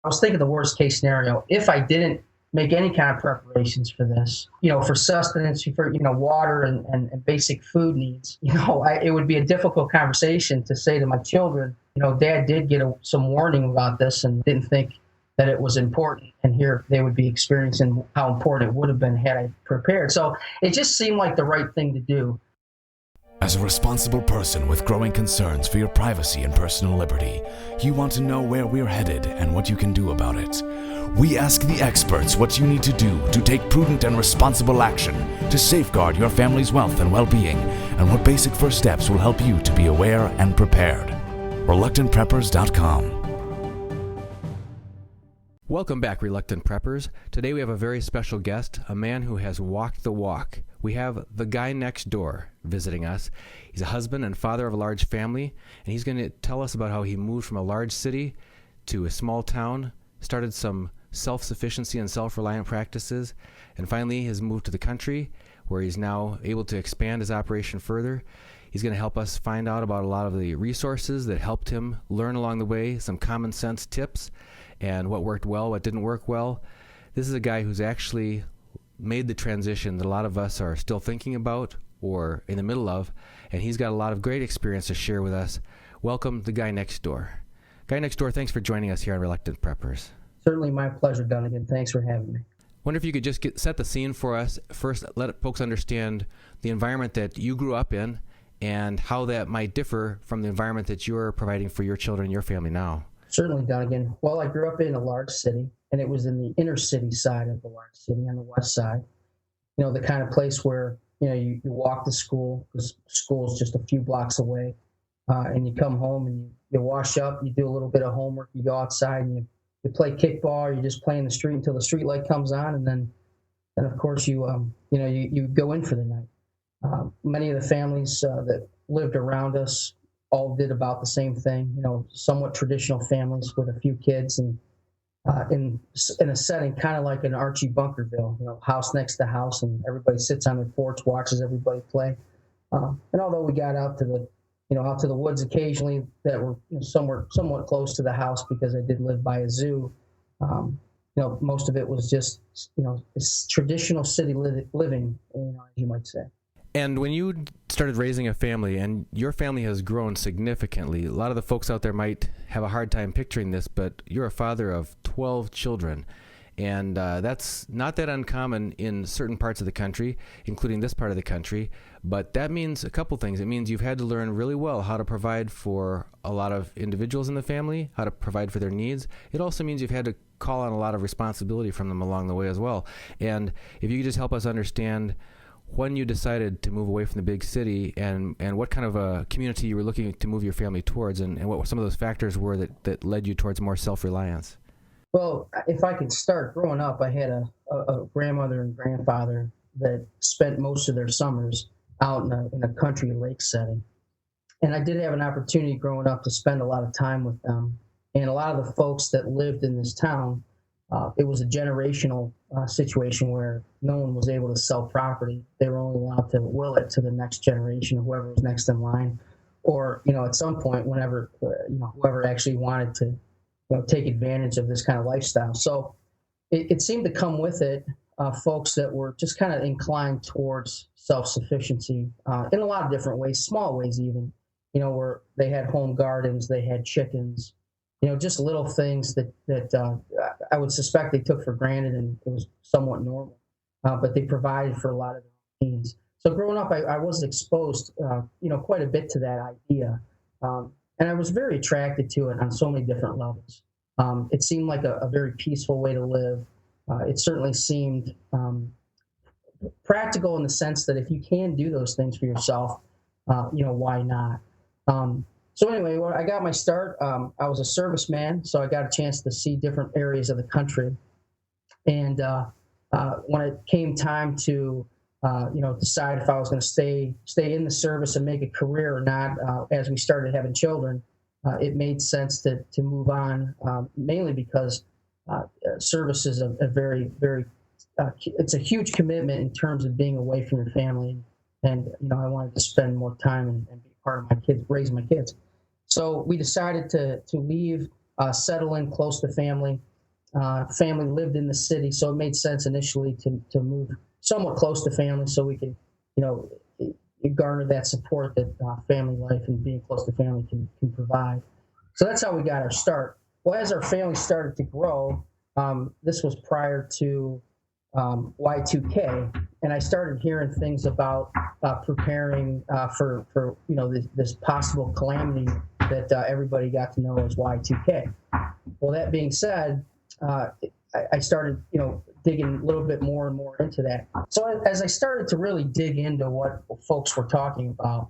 I was thinking the worst case scenario. If I didn't make any kind of preparations for this, for sustenance, for, water and basic food needs, it would be a difficult conversation to say to my children, Dad did get some warning about this and didn't think that it was important. And here they would be experiencing how important it would have been had I prepared. So it just seemed like the right thing to do. As a responsible person with growing concerns for your privacy and personal liberty, you want to know where we're headed and what you can do about it. We ask the experts what you need to do to take prudent and responsible action to safeguard your family's wealth and well-being, and what basic first steps will help you to be aware and prepared. ReluctantPreppers.com. Welcome back, Reluctant Preppers. Today we have a very special guest, a man who has walked the walk. We have the guy next door visiting us. He's a husband and father of a large family, and he's going to tell us about how he moved from a large city to a small town, started some self-sufficiency and self-reliant practices, and finally has moved to the country where he's now able to expand his operation further. He's going to help us find out about a lot of the resources that helped him learn along the way, some common sense tips, and what worked well, what didn't work well. This is a guy who's actually made the transition that a lot of us are still thinking about or in the middle of, and he's got a lot of great experience to share with us. Welcome, the guy next door. Guy next door, thanks for joining us here on Reluctant Preppers. Certainly my pleasure, Dunnigan. Thanks for having me. Wonder if you could just set the scene for us. First, let folks understand the environment that you grew up in and how that might differ from the environment that you're providing for your children and your family now. Certainly, Dunnigan. Well, I grew up in a large city, and it was in the inner city side of the large city on the west side. The kind of place where, you walk to school, because school's just a few blocks away, and you come home and you wash up, you do a little bit of homework, you go outside and you play kickball, or you just play in the street until the street light comes on, and then of course you go in for the night. Many of the families that lived around us all did about the same thing, somewhat traditional families with a few kids, and in a setting kind of like an Archie Bunkerville, house next to house, and everybody sits on their porch, watches everybody play. And although we got out to the woods occasionally that were somewhat close to the house because I did live by a zoo, most of it was just, this traditional city living, as you might say. And when you started raising a family, and your family has grown significantly, a lot of the folks out there might have a hard time picturing this, but you're a father of 12 children. And that's not that uncommon in certain parts of the country, including this part of the country. But that means a couple things. It means you've had to learn really well how to provide for a lot of individuals in the family, how to provide for their needs. It also means you've had to call on a lot of responsibility from them along the way as well. And if you could just help us understand when you decided to move away from the big city and what kind of a community you were looking to move your family towards, and what some of those factors were that led you towards more self-reliance. Well, if I could start, growing up, I had a grandmother and grandfather that spent most of their summers out in a country lake setting. And I did have an opportunity growing up to spend a lot of time with them. And a lot of the folks that lived in this town, it was a generational situation where no one was able to sell property. They were only allowed to will it to the next generation, whoever was next in line. Or, at some point, whenever, whoever actually wanted to take advantage of this kind of lifestyle. So it seemed to come with it folks that were just kind of inclined towards self-sufficiency in a lot of different ways, small ways even, where they had home gardens, they had chickens, just little things that I would suspect they took for granted and it was somewhat normal, but they provided for a lot of their needs. So growing up, I was exposed, quite a bit to that idea. And I was very attracted to it on so many different levels. It seemed like a very peaceful way to live. It certainly seemed practical in the sense that if you can do those things for yourself, why not? So anyway, when I got my start, I was a serviceman, so I got a chance to see different areas of the country. And when it came time to decide if I was going to stay in the service and make a career or not, as we started having children, it made sense to move on, mainly because service is a very, very, it's a huge commitment in terms of being away from your family. And, I wanted to spend more time and be part of my kids, raise my kids. So we decided to leave, settle in close to family. family lived in the city, so it made sense initially to move somewhat close to family so we could, garner that support that family life and being close to family can provide. So that's how we got our start. Well, as our family started to grow, this was prior to Y2K, and I started hearing things about preparing for this possible calamity that everybody got to know as Y2K. Well, that being said, I started digging a little bit more and more into that. So as I started to really dig into what folks were talking about,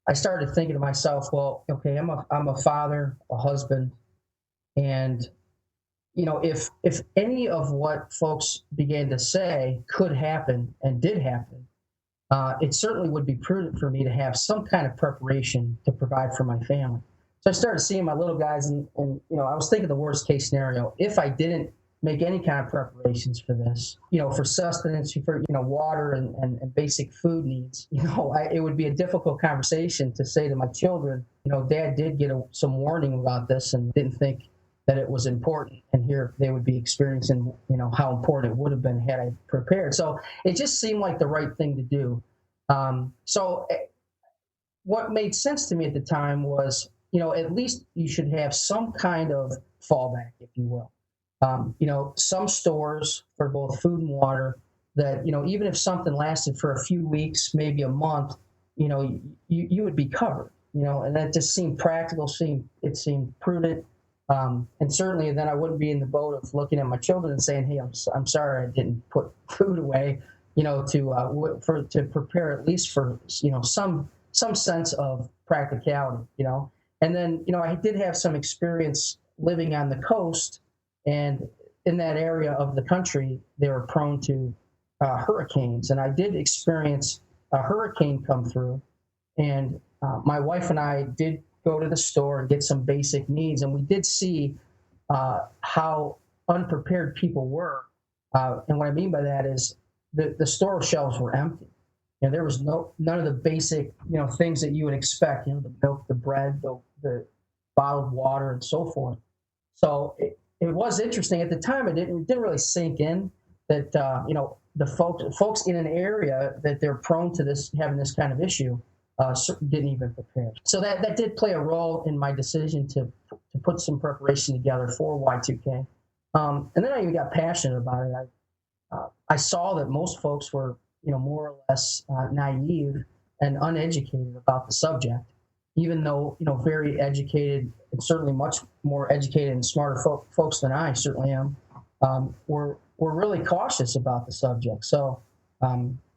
I started thinking to myself, well, okay, I'm a father, a husband, and if any of what folks began to say could happen and did happen, it certainly would be prudent for me to have some kind of preparation to provide for my family. So I started seeing my little guys, and I was thinking the worst case scenario. If I didn't make any kind of preparations for this, for sustenance, for water and basic food needs, it would be a difficult conversation to say to my children, Dad did get some warning about this and didn't think that it was important, and here they would be experiencing, how important it would have been had I prepared. So it just seemed like the right thing to do. So what made sense to me at the time was, at least you should have some kind of fallback, if you will. Some stores for both food and water that, even if something lasted for a few weeks, maybe a month, you would be covered, and that just seemed practical, it seemed prudent. And certainly then I wouldn't be in the boat of looking at my children and saying, hey, I'm sorry I didn't put food away, to prepare at least for, some sense of practicality, And then, I did have some experience living on the coast, and in that area of the country, they were prone to hurricanes. And I did experience a hurricane come through, and my wife and I did go to the store and get some basic needs. And we did see how unprepared people were. And what I mean by that is the store shelves were empty. There was none of the basic, things that you would expect, the milk, the bread, the bottled water, and so forth. So it was interesting. At the time, it didn't really sink in that, the folks in an area that they're prone to having this kind of issue, didn't even prepare. So that did play a role in my decision to put some preparation together for Y2K. And then I even got passionate about it. I saw that most folks were, more or less naive and uneducated about the subject, even though, very educated, and certainly much more educated and smarter folks than I certainly am, were really cautious about the subject. So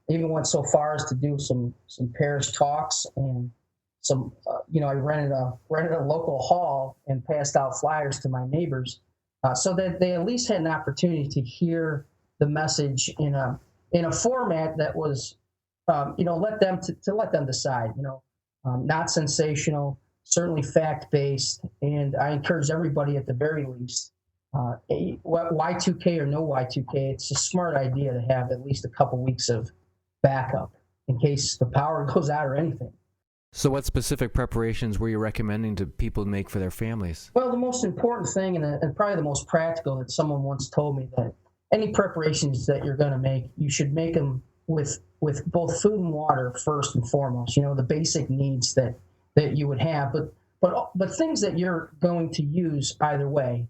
even went so far as to do some parish talks and some, I rented a local hall and passed out flyers to my neighbors, so that they at least had an opportunity to hear the message in a format that was, let them decide, not sensational, certainly fact-based. And I encourage everybody at the very least, Y2K or no Y2K, it's a smart idea to have at least a couple weeks of backup in case the power goes out or anything. So what specific preparations were you recommending to people make for their families? Well, the most important thing, and probably the most practical, that someone once told me, that any preparations that you're going to make, you should make them with both food and water first and foremost, the basic needs that you would have, but things that you're going to use either way.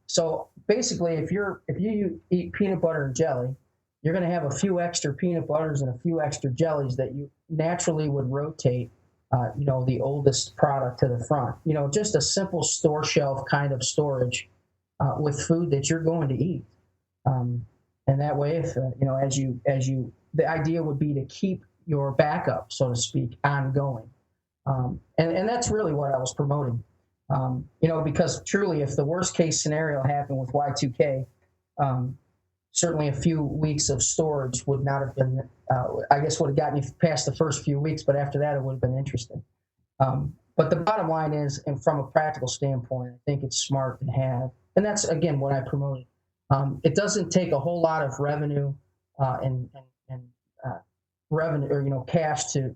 So basically, if you eat peanut butter and jelly, you're going to have a few extra peanut butters and a few extra jellies that you naturally would rotate, the oldest product to the front. Just a simple store shelf kind of storage with food that you're going to eat. And that way, if the idea would be to keep your backup, so to speak, ongoing. And that's really what I was promoting. Because truly, if the worst case scenario happened with Y2K, certainly a few weeks of storage would not have been, I guess would have gotten you past the first few weeks, but after that, it would have been interesting. But the bottom line is, and from a practical standpoint, I think it's smart to have, and that's, again, what I promoted. It doesn't take a whole lot of revenue and revenue, or cash to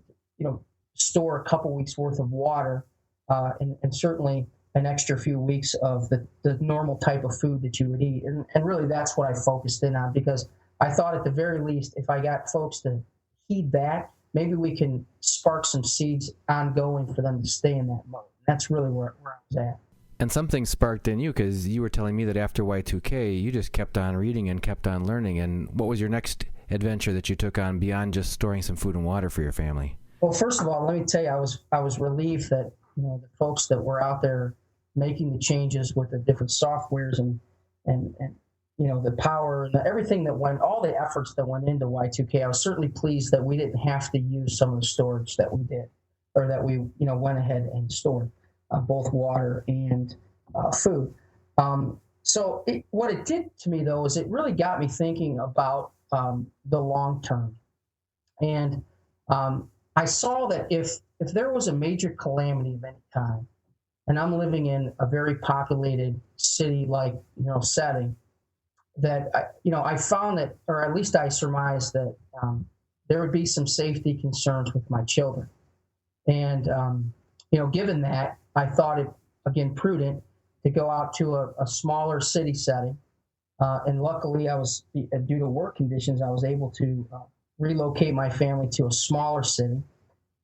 store a couple weeks worth of water, and certainly an extra few weeks of the normal type of food that you would eat. And really that's what I focused in on, because I thought at the very least, if I got folks to heed that, maybe we can spark some seeds ongoing for them to stay in that mode. That's really where I was at. And something sparked in you, because you were telling me that after Y2K, you just kept on reading and kept on learning. And what was your next adventure that you took on beyond just storing some food and water for your family? Well, first of all, let me tell you, I was relieved that, you know, the folks that were out there making the changes with the different softwares and you know, the power and everything that went, all the efforts that went into Y2K. I was certainly pleased that we didn't have to use some of the storage that we did, or that we, you know, went ahead and stored both water and food. So what it did to me, though, is it really got me thinking about the long term. And I saw that if there was a major calamity of any kind, and I'm living in a very populated city-like, you know, setting, that I found that, or at least I surmised that there would be some safety concerns with my children. And given that, I thought it, again, prudent to go out to a smaller city setting. And luckily, I was, due to work conditions, I was able to relocate my family to a smaller city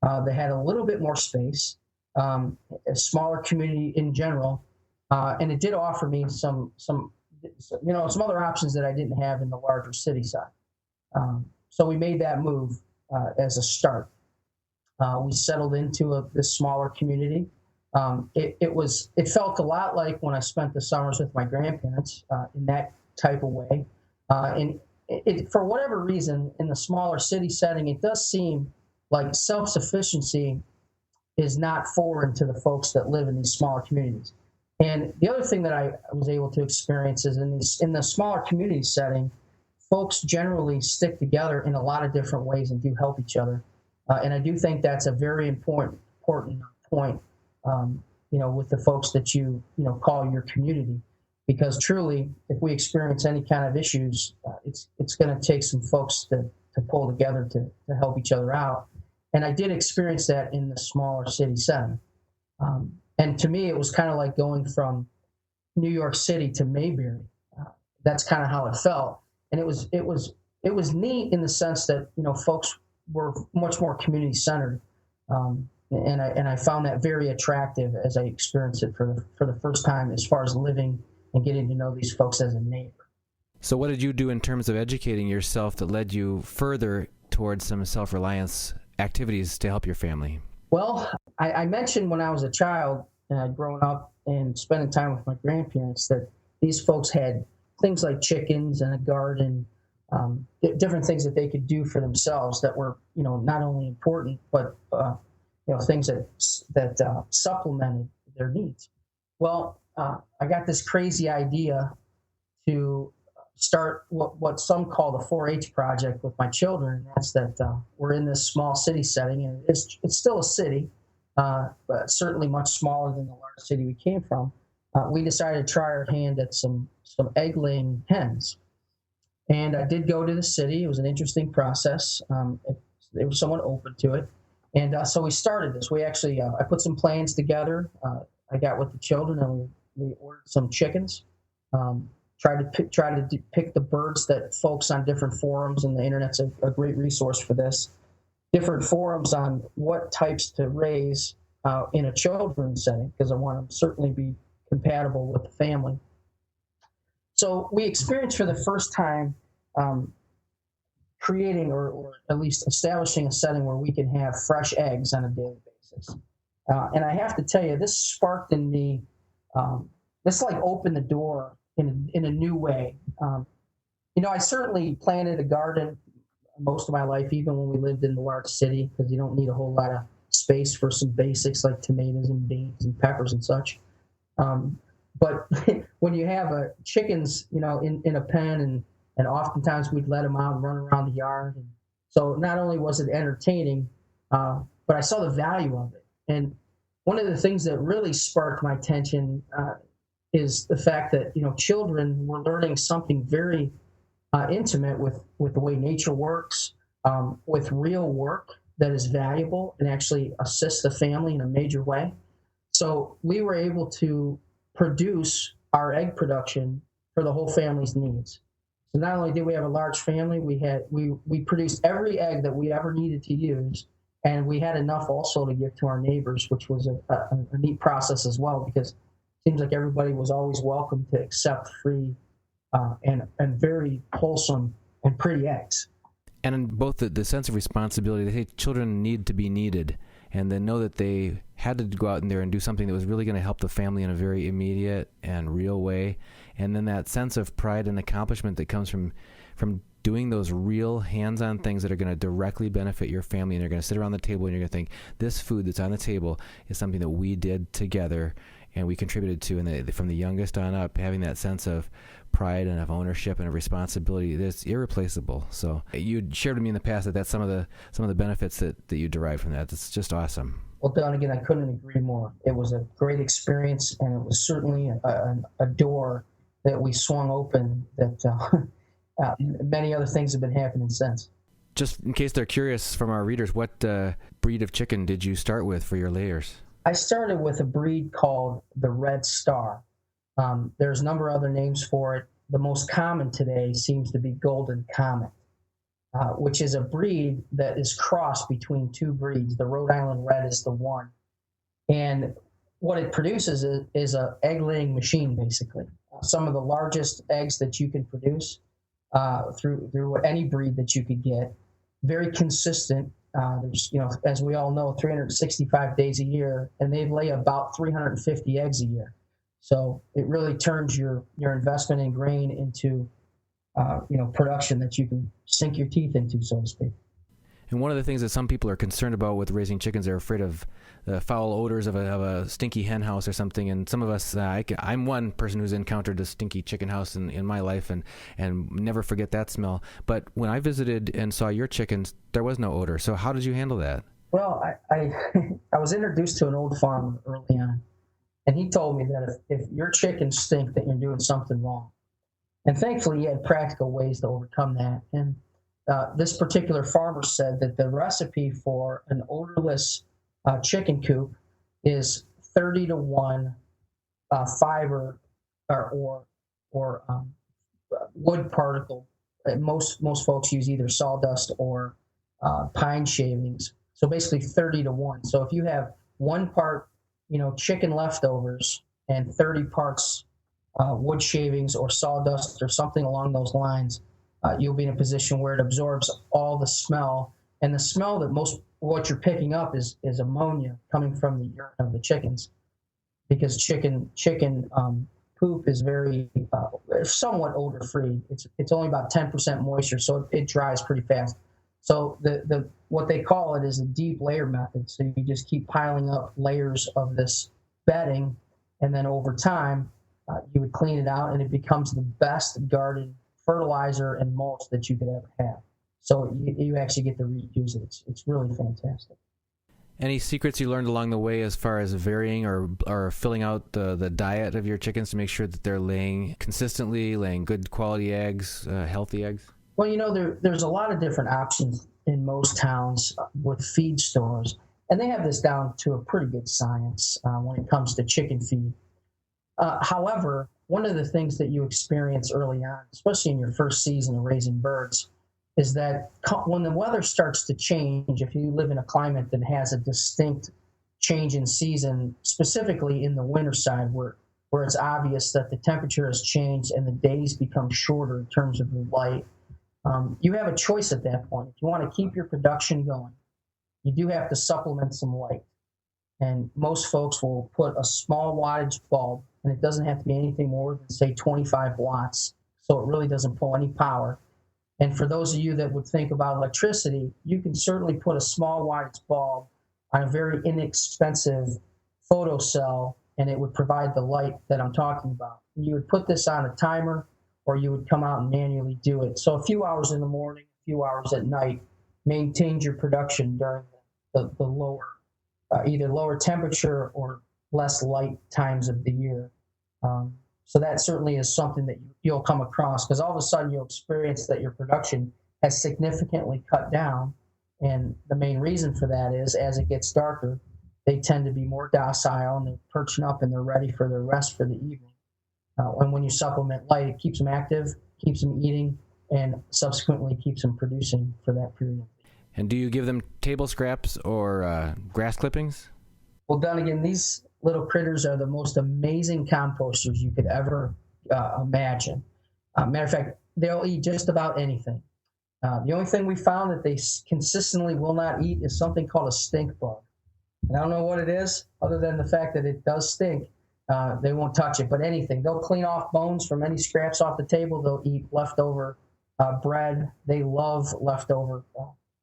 that had a little bit more space, a smaller community in general, and it did offer me some other options that I didn't have in the larger city side. So we made that move as a start. We settled into this smaller community. It felt a lot like when I spent the summers with my grandparents in that type of way. And for whatever reason, in the smaller city setting, it does seem like self-sufficiency is not foreign to the folks that live in these smaller communities. And the other thing that I was able to experience is in the smaller community setting, folks generally stick together in a lot of different ways and do help each other. And I do think that's a very important point, with the folks that you call your community, because truly, if we experience any kind of issues, it's going to take some folks to pull together to help each other out. And I did experience that in the smaller city setting. And to me, it was kind of like going from New York City to Mayberry. That's kind of how it felt. And it was neat in the sense that, folks were much more community centered. And I found that very attractive as I experienced it for the first time, as far as living and getting to know these folks as a neighbor. So what did you do in terms of educating yourself that led you further towards some self-reliance activities to help your family? Well, I mentioned when I was a child, growing up and spending time with my grandparents, that these folks had things like chickens and a garden, different things that they could do for themselves that were, not only important, but things that supplemented their needs. Well, I got this crazy idea to start what some call the 4-H project with my children. And that's that we're in this small city setting, and it's still a city, but certainly much smaller than the large city we came from. We decided to try our hand at some egg-laying hens. And I did go to the city. It was an interesting process. They were somewhat open to it. And so we started this. We actually, I put some plans together. I got with the children, and we ordered some chickens. Try to pick the birds that folks on different forums, and the internet's a great resource for this. Different forums on what types to raise in a children's setting, because I want them to certainly be compatible with the family. So we experienced for the first time creating or at least establishing a setting where we can have fresh eggs on a daily basis. And I have to tell you, this sparked in me, this opened the door in a new way. I certainly planted a garden most of my life, even when we lived in the large city, because you don't need a whole lot of space for some basics like tomatoes and beans and peppers and such. But when you have chickens, in a pen, and oftentimes we'd let them out and run around the yard. And so not only was it entertaining, but I saw the value of it. And one of the things that really sparked my attention is the fact that, children were learning something very intimate with the way nature works, with real work that is valuable and actually assists the family in a major way. So we were able to produce our egg production for the whole family's needs. So not only did we have a large family, we produced every egg that we ever needed to use, and we had enough also to give to our neighbors, which was a neat process as well, because it seems like everybody was always welcome to accept free and very wholesome and pretty eggs. And in both the sense of responsibility, they say children need to be needed, and then know that they had to go out in there and do something that was really going to help the family in a very immediate and real way. And then that sense of pride and accomplishment that comes from doing those real hands-on things that are going to directly benefit your family, and they're going to sit around the table and you're going to think, this food that's on the table is something that we did together and we contributed to. And from the youngest on up, having that sense of pride and of ownership and of responsibility, that's irreplaceable. So you shared with me in the past that that's some of the benefits that you derive from that. It's just awesome. Well, Don, again, I couldn't agree more. It was a great experience, and it was certainly a door that we swung open that many other things have been happening since. Just in case they're curious from our readers, what breed of chicken did you start with for your layers? I started with a breed called the Red Star. There's a number of other names for it. The most common today seems to be Golden Comet, which is a breed that is crossed between two breeds. The Rhode Island Red is the one. And what it produces is an egg-laying machine, basically. Some of the largest eggs that you can produce through any breed that you could get. Very consistent. There's, as we all know, 365 days a year, and they lay about 350 eggs a year. So it really turns your investment in grain into, production that you can sink your teeth into, so to speak. And one of the things that some people are concerned about with raising chickens, they're afraid of the foul odors of a stinky hen house or something. And some of us, I'm one person who's encountered a stinky chicken house in my life and never forget that smell. But when I visited and saw your chickens, there was no odor. So how did you handle that? Well, I was introduced to an old farmer early on, and he told me that if your chickens stink, that you're doing something wrong. And thankfully, he had practical ways to overcome that. And this particular farmer said that the recipe for an odorless chicken coop is 30-to-1 fiber or wood particle. Most folks use either sawdust or pine shavings. So basically 30-to-1. So if you have 1 part, chicken leftovers and 30 parts wood shavings or sawdust or something along those lines, you'll be in a position where it absorbs all the smell. And the smell that what you're picking up is ammonia coming from the urine of the chickens, because chicken poop is very somewhat odor free. It's only about 10% moisture, so it dries pretty fast. So the what they call it is a deep layer method. So you just keep piling up layers of this bedding, and then over time you would clean it out, and it becomes the best garden fertilizer and mulch that you could ever have. So you actually get to reuse it. It's really fantastic. Any secrets you learned along the way as far as varying or filling out the diet of your chickens to make sure that they're laying consistently, laying good quality eggs, healthy eggs? Well, there's a lot of different options in most towns with feed stores, and they have this down to a pretty good science when it comes to chicken feed. However, one of the things that you experience early on, especially in your first season of raising birds, is that when the weather starts to change, if you live in a climate that has a distinct change in season, specifically in the winter side where it's obvious that the temperature has changed and the days become shorter in terms of the light, you have a choice at that point. If you want to keep your production going, you do have to supplement some light. And most folks will put a small wattage bulb, and it doesn't have to be anything more than, say, 25 watts, so it really doesn't pull any power. And for those of you that would think about electricity, you can certainly put a small wattage bulb on a very inexpensive photocell, and it would provide the light that I'm talking about. And you would put this on a timer, or you would come out and manually do it. So a few hours in the morning, a few hours at night, maintains your production during the lower, either lower temperature or less light times of the year. So that certainly is something that you'll come across, because all of a sudden you'll experience that your production has significantly cut down. And the main reason for that is, as it gets darker, they tend to be more docile and they're perching up and they're ready for their rest for the evening. And when you supplement light, it keeps them active, keeps them eating, and subsequently keeps them producing for that period. And do you give them table scraps or grass clippings? Well, Dunnigan, these little critters are the most amazing composters you could ever imagine. Matter of fact, they'll eat just about anything. The only thing we found that they consistently will not eat is something called a stink bug. And I don't know what it is, other than the fact that it does stink. They won't touch it, but anything. They'll clean off bones from any scraps off the table. They'll eat leftover bread. They love leftover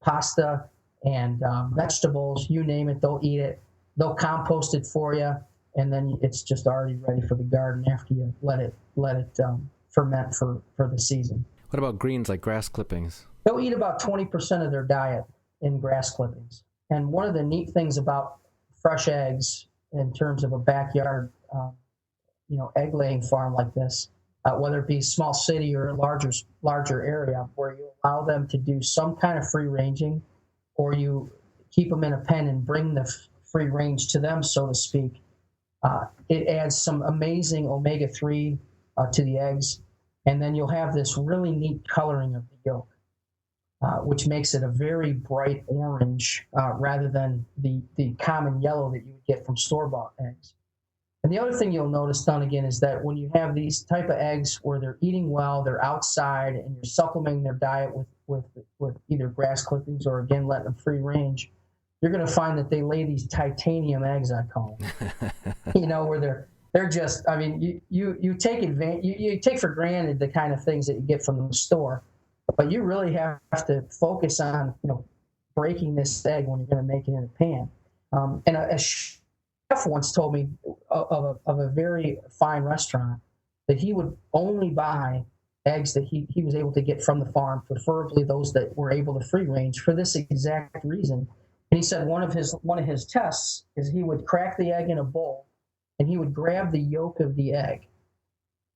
pasta and vegetables. You name it, they'll eat it. They'll compost it for you, and then it's just already ready for the garden after you let it ferment for the season. What about greens like grass clippings? They'll eat about 20% of their diet in grass clippings. And one of the neat things about fresh eggs in terms of a backyard, egg laying farm like this, whether it be a small city or a larger area, where you allow them to do some kind of free ranging, or you keep them in a pen and bring the free range to them, so to speak. It adds some amazing omega-3 to the eggs, and then you'll have this really neat coloring of the yolk, which makes it a very bright orange rather than the common yellow that you would get from store-bought eggs. And the other thing you'll notice, Dunnigan, is that when you have these type of eggs where they're eating well, they're outside, and you're supplementing their diet with either grass clippings or, again, letting them free range, you're going to find that they lay these titanium eggs, I call them, where they're just, I mean, you take advantage, you take for granted the kind of things that you get from the store, but you really have to focus on, breaking this egg when you're going to make it in a pan. And a chef once told me of a very fine restaurant that he would only buy eggs that he was able to get from the farm, preferably those that were able to free range, for this exact reason. And he said one of his tests is he would crack the egg in a bowl and he would grab the yolk of the egg.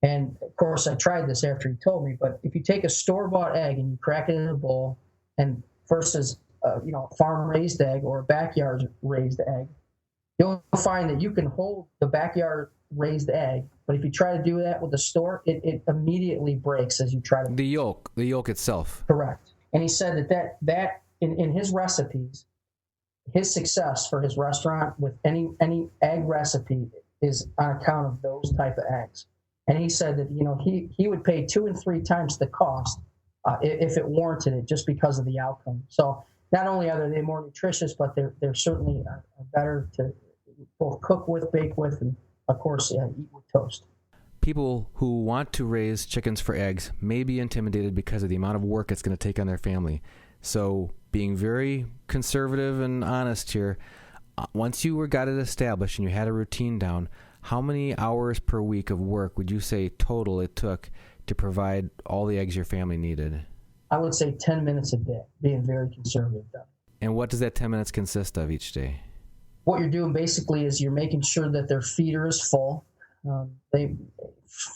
And of course, I tried this after he told me, but if you take a store-bought egg and you crack it in a bowl, and versus a farm-raised egg or a backyard-raised egg, you'll find that you can hold the backyard-raised egg, but if you try to do that with the store, it immediately breaks as you try to. The yolk itself. Correct. And he said that in his recipes, his success for his restaurant with any egg recipe is on account of those type of eggs. And he said that he would pay 2 and 3 times the cost if it warranted it, just because of the outcome. So not only are they more nutritious, but they're certainly better to both cook with, bake with, and of course eat with toast. People who want to raise chickens for eggs may be intimidated because of the amount of work it's going to take on their family. So being very conservative and honest here, once you got it established and you had a routine down, how many hours per week of work would you say total it took to provide all the eggs your family needed? I would say 10 minutes a day, being very conservative. And what does that 10 minutes consist of each day? What you're doing basically is you're making sure that their feeder is full.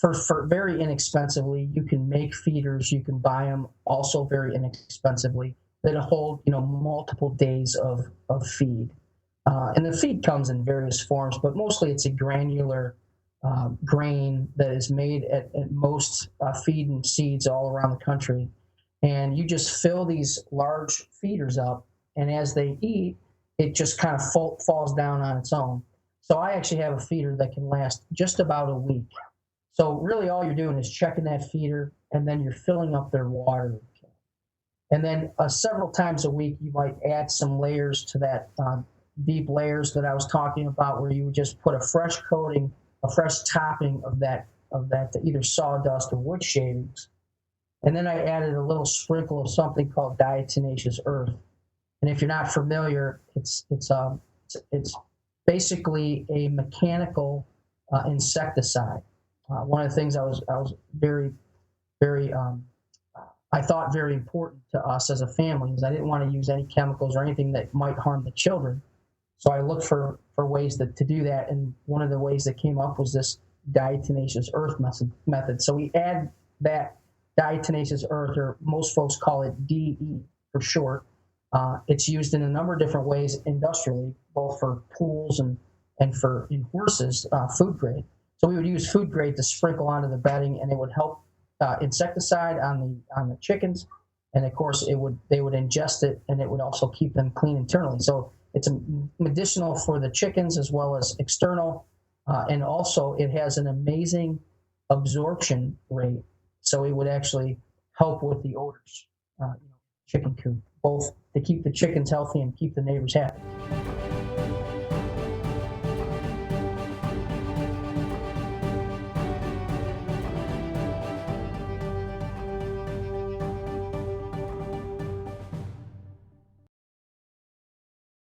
For very inexpensively, you can make feeders. You can buy them also very inexpensively that hold multiple days of feed. And the feed comes in various forms, but mostly it's a granular grain that is made at most feed and seeds all around the country. And you just fill these large feeders up, and as they eat, it just kind of falls down on its own. So I actually have a feeder that can last just about a week. So really all you're doing is checking that feeder, and then you're filling up their water. And then several times a week, you might add some layers to that, deep layers that I was talking about, where you would just put a fresh coating, a fresh topping of that either sawdust or wood shavings. And then I added a little sprinkle of something called diatomaceous earth. And if you're not familiar, it's basically a mechanical insecticide. One of the things I was very, very I thought very important to us as a family is I didn't want to use any chemicals or anything that might harm the children. So I looked for ways to do that, and one of the ways that came up was this diatomaceous earth method. So we add that diatomaceous earth, or most folks call it DE for short, It's used in a number of different ways industrially, both for pools and for in horses, food grade. So we would use food grade to sprinkle onto the bedding, and it would help insecticide on the chickens, and of course they would ingest it, and it would also keep them clean internally. So it's medicinal for the chickens as well as external, and also it has an amazing absorption rate. So it would actually help with the odors, chicken coop, both to keep the chickens healthy and keep the neighbors happy.